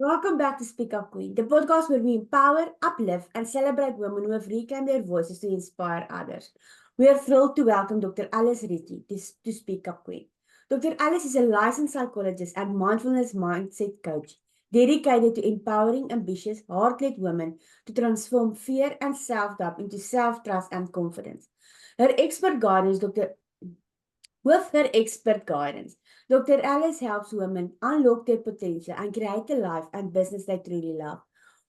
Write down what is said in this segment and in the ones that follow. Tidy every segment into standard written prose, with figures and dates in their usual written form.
Welcome back to Speak Up Queen, the podcast where we empower, uplift, and celebrate women who have reclaimed their voices to inspire others. We are thrilled to welcome Dr. Alice Rizzi to Speak Up Queen. Dr. Alice is a licensed psychologist and mindfulness mindset coach dedicated to empowering ambitious, heart-led women to transform fear and self-doubt into self-trust and confidence. Her expert guidance, Dr. With her expert guidance, Dr. Alice helps women unlock their potential and create the life and business they truly love.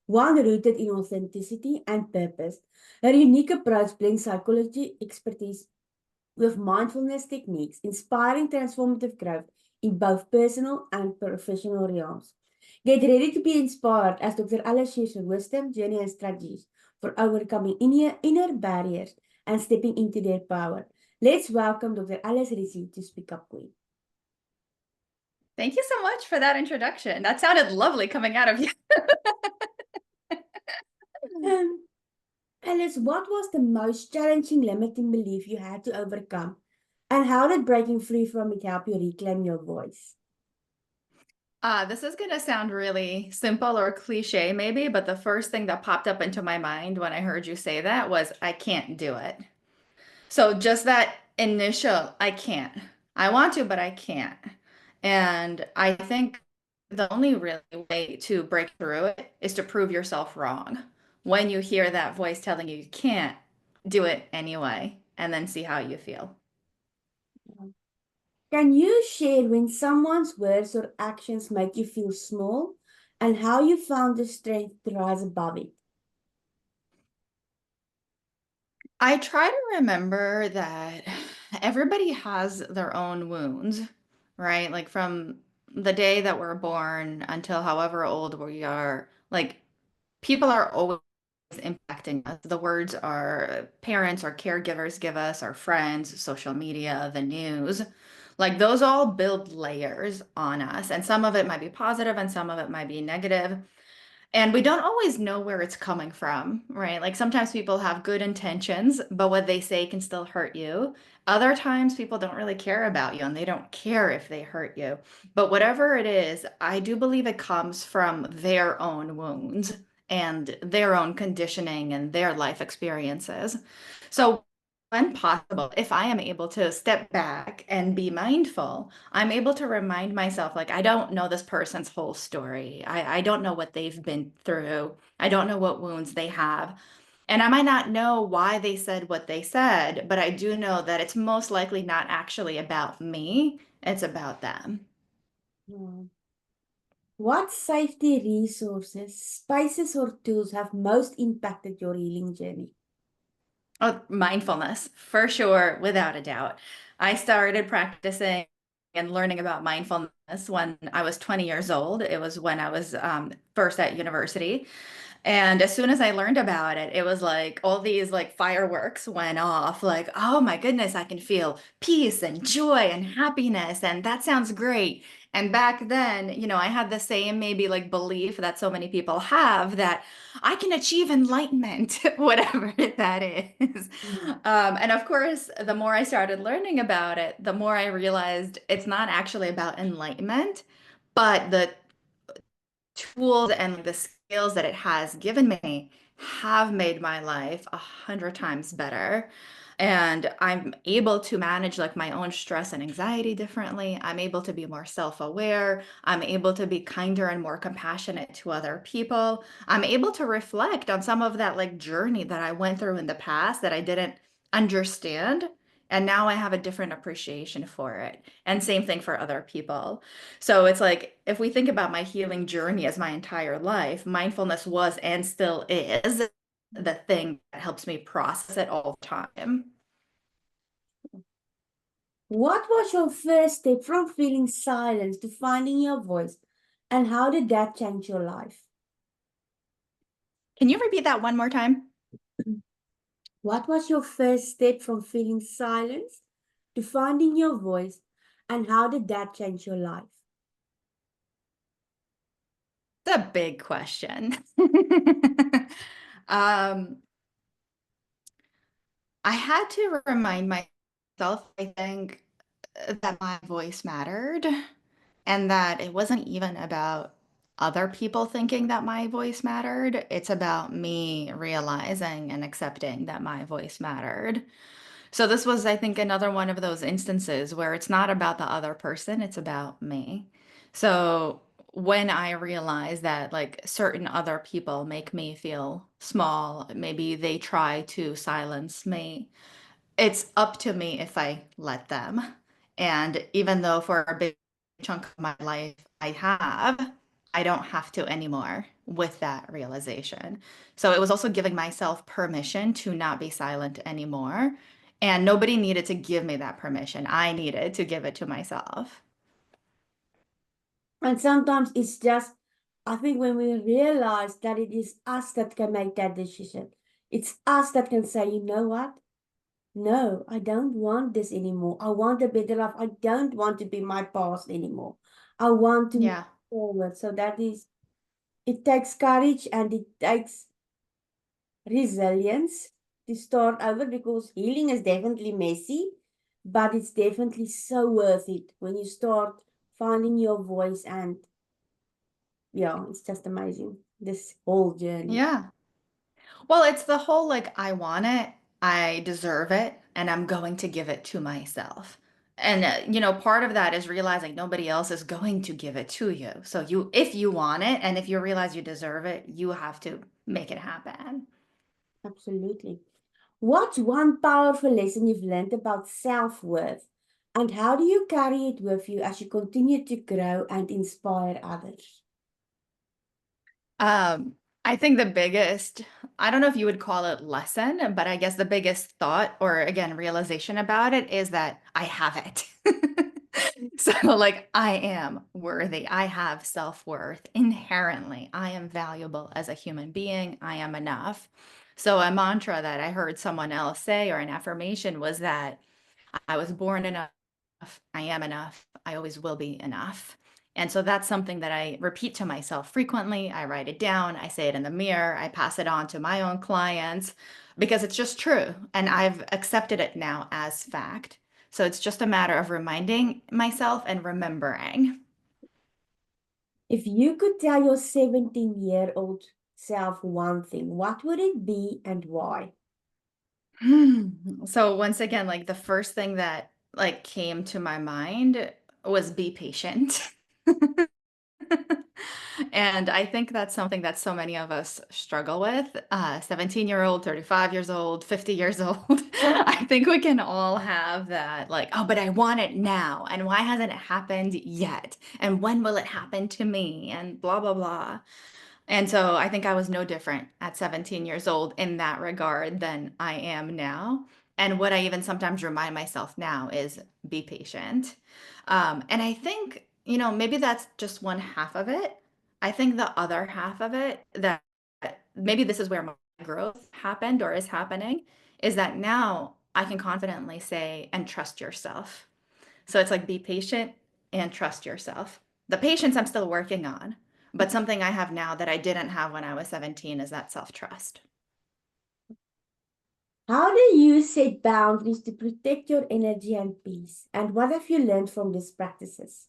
One rooted in authenticity and purpose, her unique approach blends psychology expertise with mindfulness techniques, inspiring transformative growth in both personal and professional realms. Get ready to be inspired as Dr. Alice shares her wisdom, journey, and strategies for overcoming inner barriers and stepping into their power. Let's welcome Dr. Alice Rizzi to Speak Up Queen. Thank you so much for that introduction. That sounded lovely coming out of you. Um, Alice, what was the most challenging limiting belief you had to overcome? And how did breaking free from it help you reclaim your voice? This is going to sound really simple or cliche, maybe, but the first thing that popped up into my mind when I heard you say that was, I can't do it. So just that initial, I can't. I want to, but I can't. And I think the only really way to break through it is to prove yourself wrong. When you hear that voice telling you you can't, do it anyway, and then see how you feel. Can you share when someone's words or actions make you feel small and how you found the strength to rise above it? I try to remember that everybody has their own wounds, right? Like from the day that we're born until however old we are, like people are always impacting us. The words our parents or caregivers give us, our friends, social media, the news, like those all build layers on us. And some of it might be positive and some of it might be negative. And we don't always know where it's coming from, right? Like sometimes people have good intentions, but what they say can still hurt you. Other times people don't really care about you and they don't care if they hurt you. But whatever it is, I do believe it comes from their own wounds and their own conditioning and their life experiences. So when possible, if I am able to step back and be mindful, I'm able to remind myself, like, I don't know this person's whole story. I don't know what they've been through. I don't know what wounds they have. And I might not know why they said what they said, but I do know that it's most likely not actually about me. It's about them. Hmm. What safety resources, spaces, or tools have most impacted your healing journey? Oh, mindfulness, for sure, without a doubt. I started practicing and learning about mindfulness when I was 20 years old. It was when I was first at university. And as soon as I learned about it, it was like all these like fireworks went off. Like, oh my goodness, I can feel peace and joy and happiness. And that sounds great. And back then, I had the same maybe like belief that so many people have that I can achieve enlightenment, whatever that is. Hmm. And of course, the more I started learning about it, the more I realized it's not actually about enlightenment, but the tools and the skills that it has given me have made my life 100 times better. And I'm able to manage like my own stress and anxiety differently. I'm able to be more self-aware. I'm able to be kinder and more compassionate to other people. I'm able to reflect on some of that like journey that I went through in the past that I didn't understand. And now I have a different appreciation for it. And same thing for other people. So it's like if we think about my healing journey as my entire life, mindfulness was and still is the thing that helps me process it all the time. What was your first step from feeling silence to finding your voice, and how did that change your life? Can you repeat that one more time? What was your first step from feeling silence to finding your voice, and how did that change your life? It's a big question. Um, I had to remind myself, I think, that my voice mattered and that it wasn't even about other people thinking that my voice mattered. It's about me realizing and accepting that my voice mattered. So this was, I think, another one of those instances where it's not about the other person, it's about me. So when I realize that like certain other people make me feel small, maybe they try to silence me, it's up to me if I let them. And even though for a big chunk of my life I have, I don't have to anymore with that realization. So it was also giving myself permission to not be silent anymore. And nobody needed to give me that permission. I needed to give it to myself. And sometimes it's just, I think when we realize that it is us that can make that decision, it's us that can say, you know what? No, I don't want this anymore. I want a better life. I don't want to be my past anymore. I want to move Yeah. forward. So that is, it takes courage and it takes resilience to start over, because healing is definitely messy, but it's definitely so worth it when you start finding your voice. And yeah, it's just amazing, this whole journey. Yeah. Well, it's the whole like, I want it, I deserve it, and I'm going to give it to myself. And, part of that is realizing nobody else is going to give it to you. So if you want it and if you realize you deserve it, you have to make it happen. Absolutely. What's one powerful lesson you've learned about self-worth, and how do you carry it with you as you continue to grow and inspire others? Um, I think the biggest, I don't know if you would call it lesson, but I guess the biggest thought or again, realization about it is that I have it. So, like, I am worthy. I have self-worth inherently. I am valuable as a human being. I am enough. So, a mantra that I heard someone else say, or an affirmation, was that I was born enough. I am enough. I always will be enough. And so that's something that I repeat to myself frequently. I write it down, I say it in the mirror, I pass it on to my own clients because it's just true. And I've accepted it now as fact. So it's just a matter of reminding myself and remembering. If you could tell your 17-year-old self one thing, what would it be and why? So once again, like the first thing that like came to my mind was be patient. And I think that's something that so many of us struggle with. 17-year-old, 35 years old, 50 years old. I think we can all have that, like, oh, but I want it now. And why hasn't it happened yet? And when will it happen to me? And blah, blah, blah. And so I think I was no different at 17 years old in that regard than I am now. And what I even sometimes remind myself now is be patient. And I think, maybe that's just one half of it. I think the other half of it, that maybe this is where my growth happened or is happening, is that now I can confidently say and trust yourself. So it's like be patient and trust yourself. The patience I'm still working on, but something I have now that I didn't have when I was 17 is that self-trust. How do you set boundaries to protect your energy and peace? And what have you learned from these practices?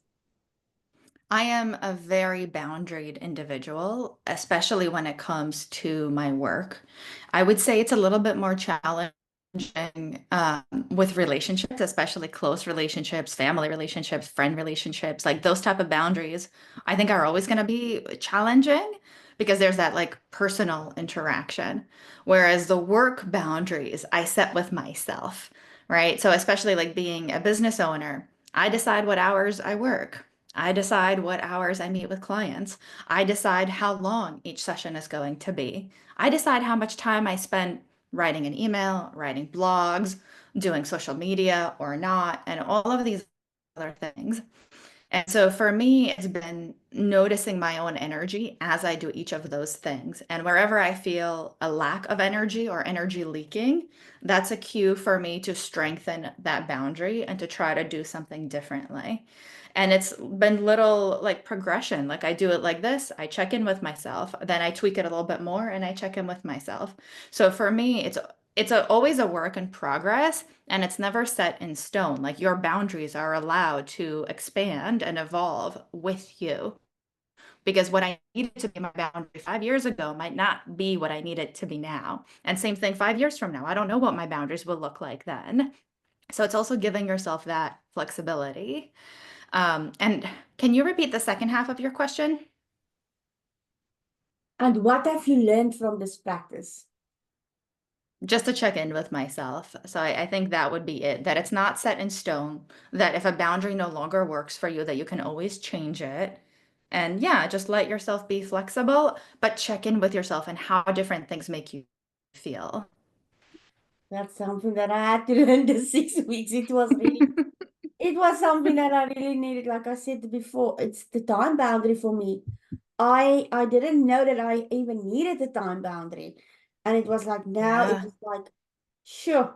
I am a very boundaried individual, especially when it comes to my work. I would say it's a little bit more challenging with relationships, especially close relationships, family relationships, friend relationships, like those type of boundaries, I think are always going to be challenging because there's that like personal interaction. Whereas the work boundaries I set with myself, right? So especially like being a business owner, I decide what hours I work. I decide what hours I meet with clients. I decide how long each session is going to be. I decide how much time I spend writing an email, writing blogs, doing social media or not, and all of these other things. And so for me, it's been noticing my own energy as I do each of those things. And wherever I feel a lack of energy or energy leaking, that's a cue for me to strengthen that boundary and to try to do something differently. And it's been little like progression. Like I do it like this, I check in with myself, then I tweak it a little bit more and I check in with myself. So for me, always a work in progress and it's never set in stone. Like your boundaries are allowed to expand and evolve with you. because what I needed to be my boundary 5 years ago might not be what I need it to be now. And same thing 5 years from now. I don't know what my boundaries will look like then. So it's also giving yourself that flexibility. And can you repeat the second half of your question? And what have you learned from this practice? Just to check in with myself. So I think that would be it, that it's not set in stone, that if a boundary no longer works for you, that you can always change it. And yeah, just let yourself be flexible, but check in with yourself and how different things make you feel. That's something that I had to learn the 6 weeks. It was something that I really needed. Like I said before, it's the time boundary for me. I didn't know that I even needed the time boundary. And it was like now it Yeah. was like, sure,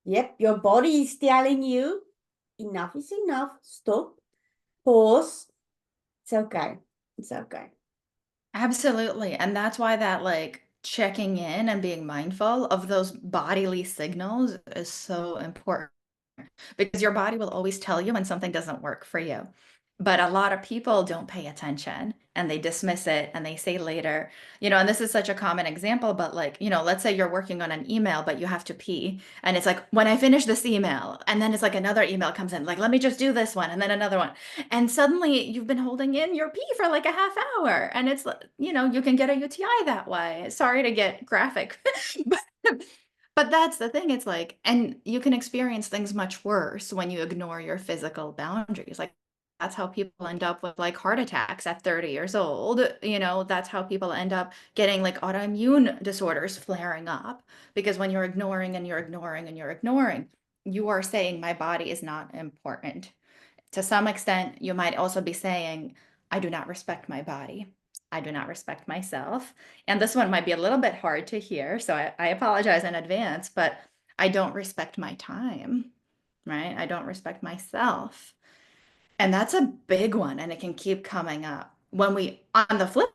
yep, your body is telling you enough is enough. Stop, pause. It's okay. It's okay. Absolutely. And that's why that like checking in and being mindful of those bodily signals is so important, because your body will always tell you when something doesn't work for you. But a lot of people don't pay attention and they dismiss it and they say later, and this is such a common example, but like, let's say you're working on an email, but you have to pee. And it's like, when I finish this email, and then it's like another email comes in, like, let me just do this one, and then another one. And suddenly you've been holding in your pee for like a half hour. And it's, you can get a UTI that way. Sorry to get graphic. but but that's the thing. It's like, and you can experience things much worse when you ignore your physical boundaries. Like, that's how people end up with like heart attacks at 30 years old. That's how people end up getting like autoimmune disorders flaring up, because when you're ignoring and you're ignoring and you're ignoring, you are saying my body is not important. To some extent, you might also be saying, I do not respect my body. I do not respect myself. And this one might be a little bit hard to hear, so I apologize in advance, but I don't respect my time, right? I don't respect myself. And that's a big one, and it can keep coming up. On the flip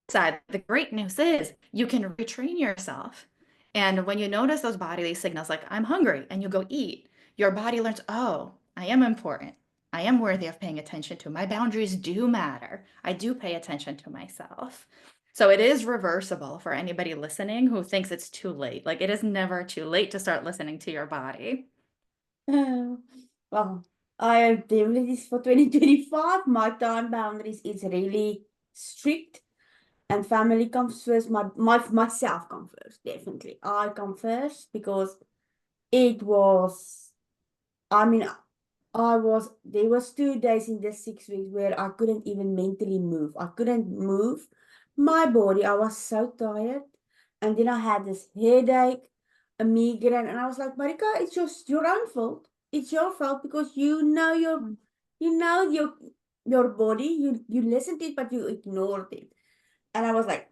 side, the great news is you can retrain yourself. And when you notice those bodily signals, like I'm hungry, and you go eat, your body learns, oh, I am important. I am worthy of paying attention to. My boundaries do matter. I do pay attention to myself. So it is reversible for anybody listening who thinks it's too late. Like, it is never too late to start listening to your body. Well, I am definitely for 2025. My time boundaries is really strict, and family comes first. Myself come first, definitely. I come first because it was. I mean, there was 2 days in the 6 weeks where I couldn't even mentally move. I couldn't move my body. I was so tired. And then I had this headache, a migraine, and I was like, Marika, it's just your own fault. It's your fault because you know your body, you listened to it, but you ignored it. And I was like,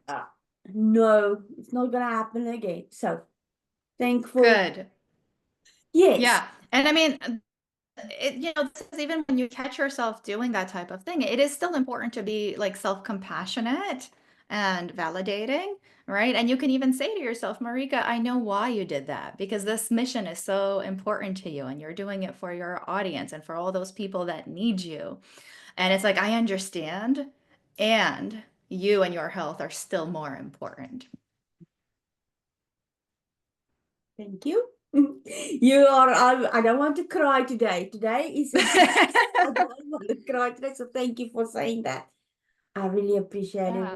no, it's not gonna happen again. So thankful. Good. Yes. Yeah. And I mean, this is, even when you catch yourself doing that type of thing, it is still important to be like self-compassionate and validating, right? And you can even say to yourself, Marika, I know why you did that, because this mission is so important to you and you're doing it for your audience and for all those people that need you. And it's like, I understand. And you and your health are still more important. Thank you. You are, I don't want to cry today. Today is a good, I don't want to cry today. So thank you for saying that. I really appreciate it. Yeah.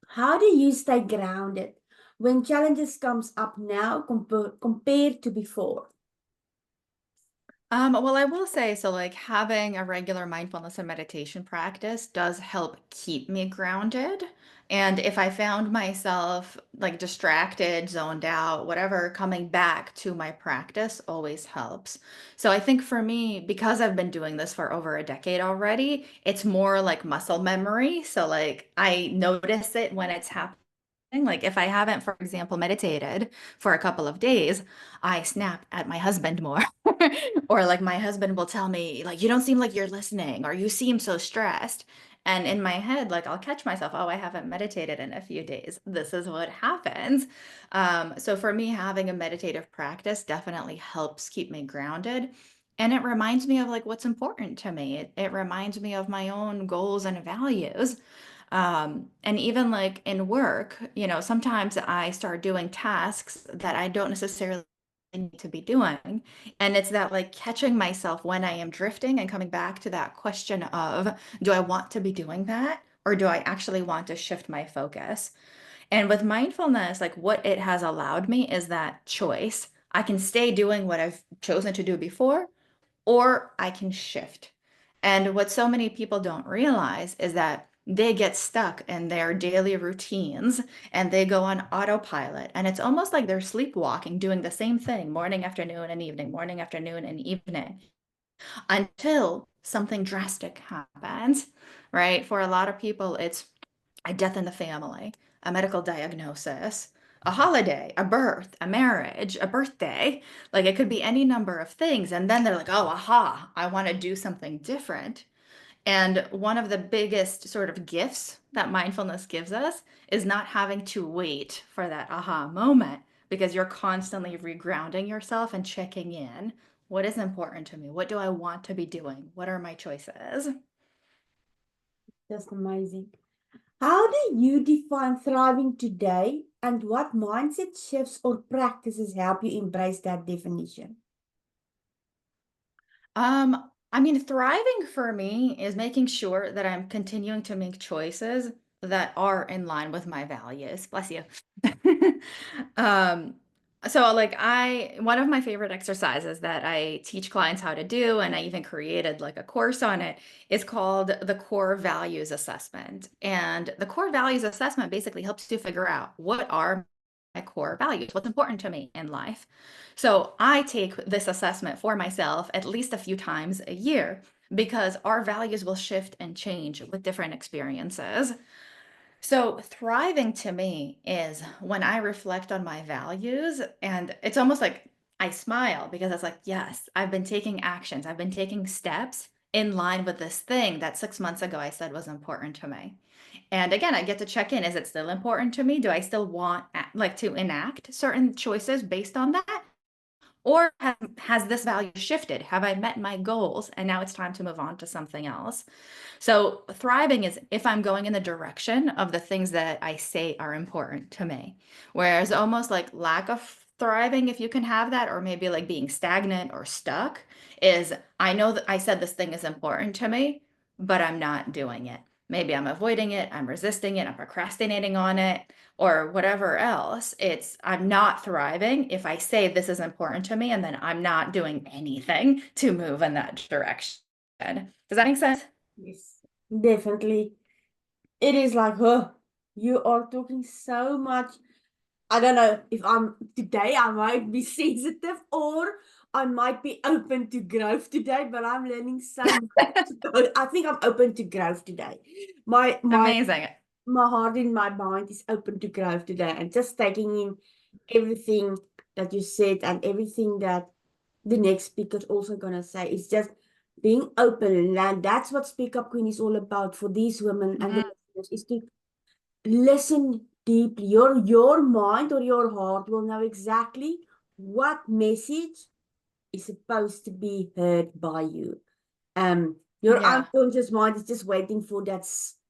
How do you stay grounded when challenges comes up now compared to before? Well, I will say, so like having a regular mindfulness and meditation practice does help keep me grounded. And if I found myself like distracted, zoned out, whatever, coming back to my practice always helps. So I think for me, because I've been doing this for over a decade already, it's more like muscle memory. So like I notice it when it's happening. Like if I haven't, for example, meditated for a couple of days, I snap at my husband more. Or like my husband will tell me, like, you don't seem like you're listening, or you seem so stressed. And in my head, like I'll catch myself, oh, I haven't meditated in a few days. This is what happens. So for me, having a meditative practice definitely helps keep me grounded. And it reminds me of like what's important to me. It reminds me of my own goals and values. And even like in work, you know, sometimes I start doing tasks that I don't necessarily need to be doing. And it's that like catching myself when I am drifting and coming back to that question of, do I want to be doing that? Or do I actually want to shift my focus? And with mindfulness, like what it has allowed me is that choice. I can stay doing what I've chosen to do before, or I can shift. And what so many people don't realize is that they get stuck in their daily routines and they go on autopilot. And it's almost like they're sleepwalking, doing the same thing morning, afternoon, and evening, morning, afternoon, and evening until something drastic happens, right? For a lot of people, it's a death in the family, a medical diagnosis, a holiday, a birth, a marriage, a birthday. Like it could be any number of things. And then they're like, oh, aha, I want to do something different. And one of the biggest sort of gifts that mindfulness gives us is not having to wait for that aha moment because you're constantly regrounding yourself and checking in. What is important to me? What do I want to be doing? What are my choices? Just amazing. How do you define thriving today, and what mindset shifts or practices help you embrace that definition? I mean, thriving for me is making sure that I'm continuing to make choices that are in line with my values. Bless you. Um, so like one of my favorite exercises that I teach clients how to do, and I even created like a course on it, is called the Core Values Assessment. And the Core Values Assessment basically helps you figure out what are my core values, what's important to me in life. So I take this assessment for myself at least a few times a year because our values will shift and change with different experiences. So, thriving to me is when I reflect on my values, and it's almost like I smile because it's like, yes, I've been taking actions, I've been taking steps in line with this thing that 6 months ago I said was important to me. And again, I get to check in. Is it still important to me? Do I still want like to enact certain choices based on that? Or has this value shifted? Have I met my goals? And now it's time to move on to something else. So, thriving is if I'm going in the direction of the things that I say are important to me. Whereas almost like lack of thriving, if you can have that, or maybe like being stagnant or stuck, is I know that I said this thing is important to me, but I'm not doing it. Maybe I'm avoiding it, I'm resisting it, I'm procrastinating on it, or whatever else. It's I'm not thriving if I say this is important to me and then I'm not doing anything to move in that direction. Does that make sense? Yes, definitely. It is like, huh, you are talking so much. I don't know if today I might be sensitive or I might be open to growth today, but I'm learning so much. I think I'm open to growth today. My my Amazing. my heart and my mind is open to growth today, and just taking in everything that you said and everything that the next speaker's also gonna say. It's just being open, and that's what Speak Up Queen is all about for these women and the Mhm. listeners, is to listen deeply. Your mind or your heart will know exactly what message is supposed to be heard by you. Your Yeah. unconscious mind is just waiting for that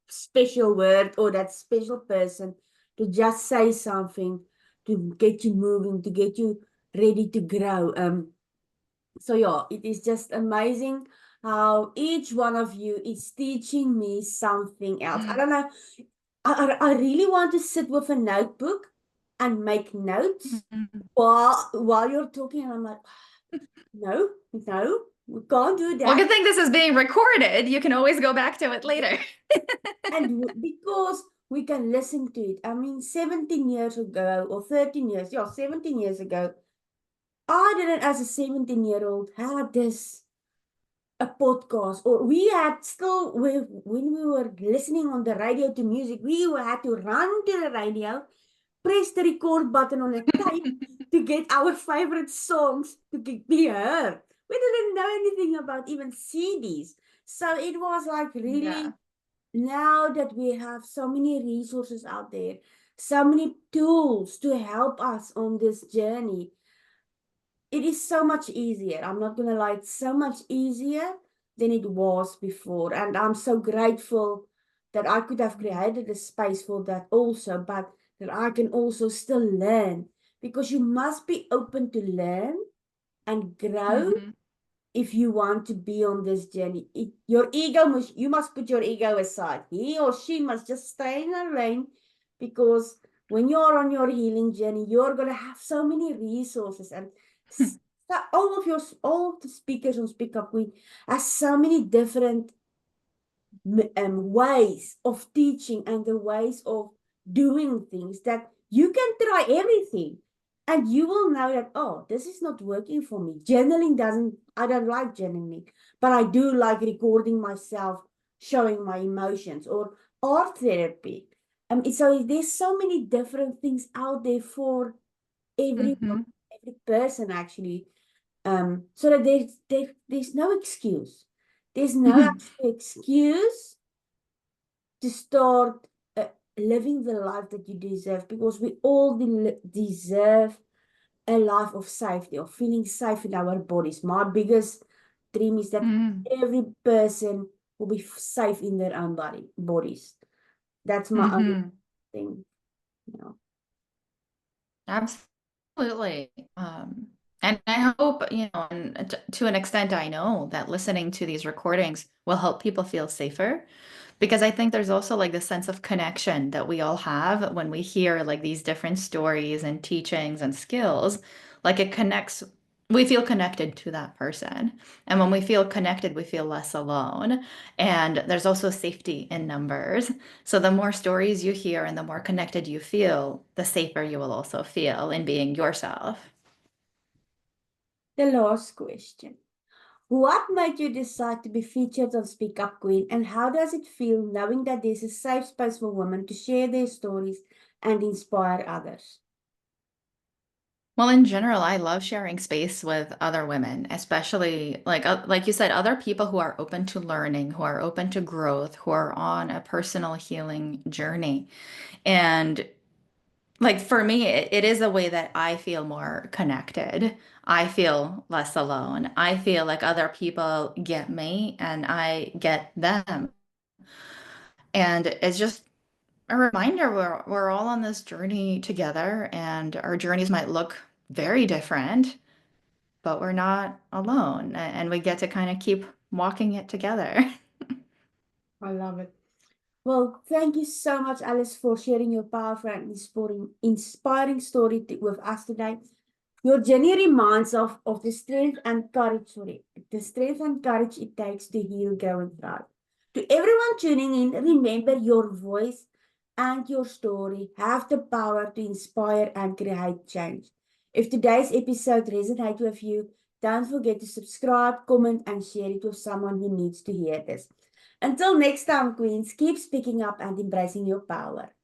special word or that special person to just say something to get you moving, to get you ready to grow. So yeah, it is just amazing how each one of you is teaching me something else. I don't know. I really want to sit with a notebook and make notes Mhm. while you're talking, and I'm like, no, no, we can't do Well, that. good thing this is being recorded. You can always go back to it later. And because we can listen to it. I mean, 17 years ago or 13 years, yeah, 17 years ago, I didn't, as a 17-year-old, have this a podcast, or we had still when we were listening on the radio to music, we had to run to the radio, press the record button on a tape to get our favorite songs to be heard. We didn't know anything about even CDs. So it was like Yeah. really, now that we have so many resources out there, so many tools to help us on this journey, it is so much easier. I'm not gonna lie, it's so much easier than it was before. And I'm so grateful that I could have created a space for that also, but that I can also still learn, because you must be open to learn and grow Mhm. if you want to be on this journey. You must put your ego aside. He or she must just stay in their lane, because when you're on your healing journey, you're going to have so many resources, and all of the speakers on Speak Up Queen has so many different ways of teaching and the ways of doing things, that you can try everything and you will know that, oh, this is not working for me. I don't like journaling, but I do like recording myself, showing my emotions, or art therapy. So there's so many different things out there for everyone, Mhm. every person actually. So that there's no excuse. There's no actual excuse to start living the life that you deserve, because we all deserve a life of safety, of feeling safe in our bodies. My biggest dream is that Mhm. every person will be safe in their own bodies. That's my only Mhm. thing, you know. Absolutely. And I hope, and to an extent, I know that listening to these recordings will help people feel safer, because I think there's also like this sense of connection that we all have when we hear like these different stories and teachings and skills. Like it connects, we feel connected to that person. And when we feel connected, we feel less alone. And there's also safety in numbers. So the more stories you hear and the more connected you feel, the safer you will also feel in being yourself. The last question. What made you decide to be featured on Speak Up Queen, and how does it feel knowing that there's a safe space for women to share their stories and inspire others? Well, in general, I love sharing space with other women, especially like you said, other people who are open to learning, who are open to growth, who are on a personal healing journey. And like for me, it is a way that I feel more connected. I feel less alone. I feel like other people get me and I get them. And it's just a reminder we're all on this journey together, and our journeys might look very different, but we're not alone, and we get to kind of keep walking it together. I love it. Well, thank you so much, Alice, for sharing your powerful and inspiring story with us today. Your journey reminds of the strength and courage, the strength and courage it takes to heal, grow, and thrive. To everyone tuning in, remember your voice and your story have the power to inspire and create change. If today's episode resonated with you, don't forget to subscribe, comment, and share it with someone who needs to hear this. Until next time, Queens, keep speaking up and embracing your power.